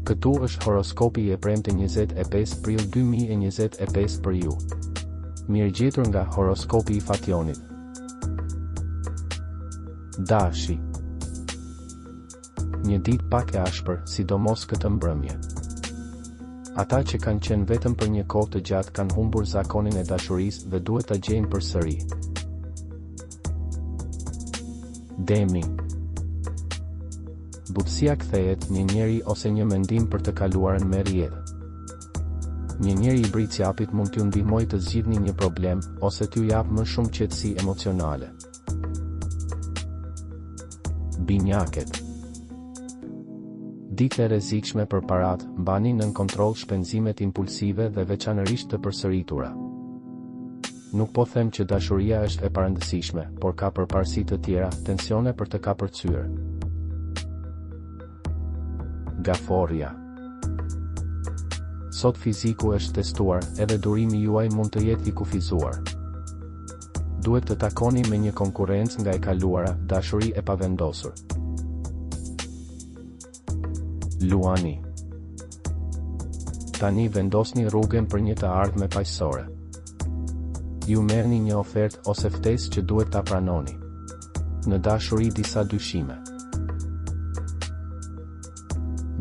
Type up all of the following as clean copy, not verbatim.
Këtu është horoskopi i premte 25 prill 2025 për ju. Mirëgjetur nga horoskopi i Fationit. Dashi. Një ditë pak e ashpër, sidomos këtë mbrëmje. Ata që kanë qenë vetëm për një kohë të gjatë kanë humbur zakonin e dashurisë dhe duhet ta gjejnë përsëri. Demi. Butësia kthehet një njeri ose një mendim për të kaluarën me rrjedhë. Një njeri i bricjapit mund t'ju ndihmojë të zgjidhni një problem, ose t'ju jap më shumë qetësi emocionale. Binjaket. Ditë e rrezikshme për paratë, mbani nën kontroll shpenzimet impulsive dhe veçanërisht të përsëritura. Nuk po them që dashuria është e parëndësishme, por ka përparësi të tjera, tensione për të kapërcyer. Gaforja. Sot fiziku është testuar, edhe durimi juaj mund të jetë i kufizuar. Duhet të takoni me një konkurrencë nga e kaluara, dashuri e pavendosur. Luani. Tani vendosni rrugën për një të ardhme paqësore. Ju merrni një ofertë ose ftesë që duhet ta pranoni. Në dashuri disa dyshime.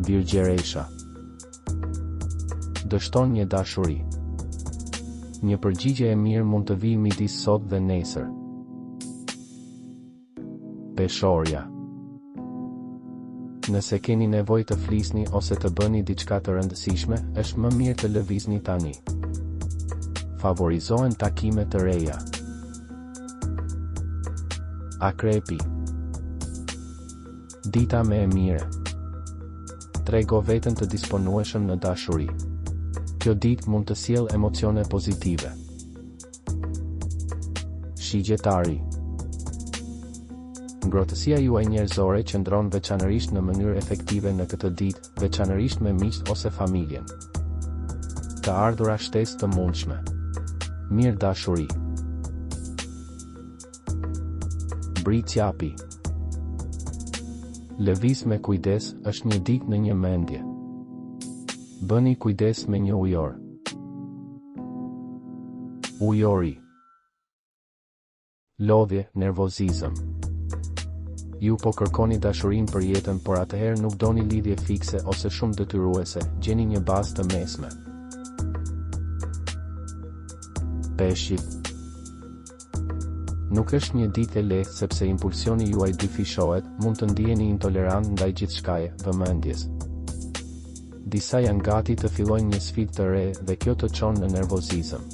Virgjeresha. Dështon një dashuri. Një përgjigje e mirë mund të vijë midis sot dhe nesër. Peshorja. Nëse keni nevojë të flisni ose të bëni diçka të rëndësishme, është më mirë të lëvizni tani. Favorizohen takime të reja. Akrepi. Dita më e mirë. Trego veten të disponueshëm në dashuri. Kjo ditë mund të sjellë emocione pozitive. Shigjetari. Ngrohtësia juaj njerëzore qëndron veçanërisht në mënyrë efektive në këtë ditë, veçanërisht me miqt ose familjen. Të ardhura shtesë të mundshme. Mirë dashuri. Bricjapi. Lëviz me kujdes, është një ditë në një mendje. Bëni kujdes me një ujor. Ujori. Lodhje, nervozizëm. Ju po kërkoni dashurinë për jetën, por atëherë nuk doni lidhje fikse ose shumë detyruese, gjeni një bazë të mesme. Peshqit. Nuk është një ditë e lehtë sepse impulsioni juaj dyfishohet, mund të ndiheni intolerant ndaj gjithçkaje, vëmendjes. Disa janë gati të fillojnë një sfidë të re dhe kjo të çon në nervozizëm.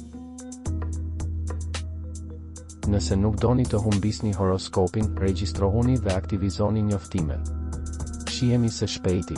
Nëse nuk doni të humbisni horoskopin, regjistrohuni dhe aktivizoni njoftimet. Shihemi së shpejti.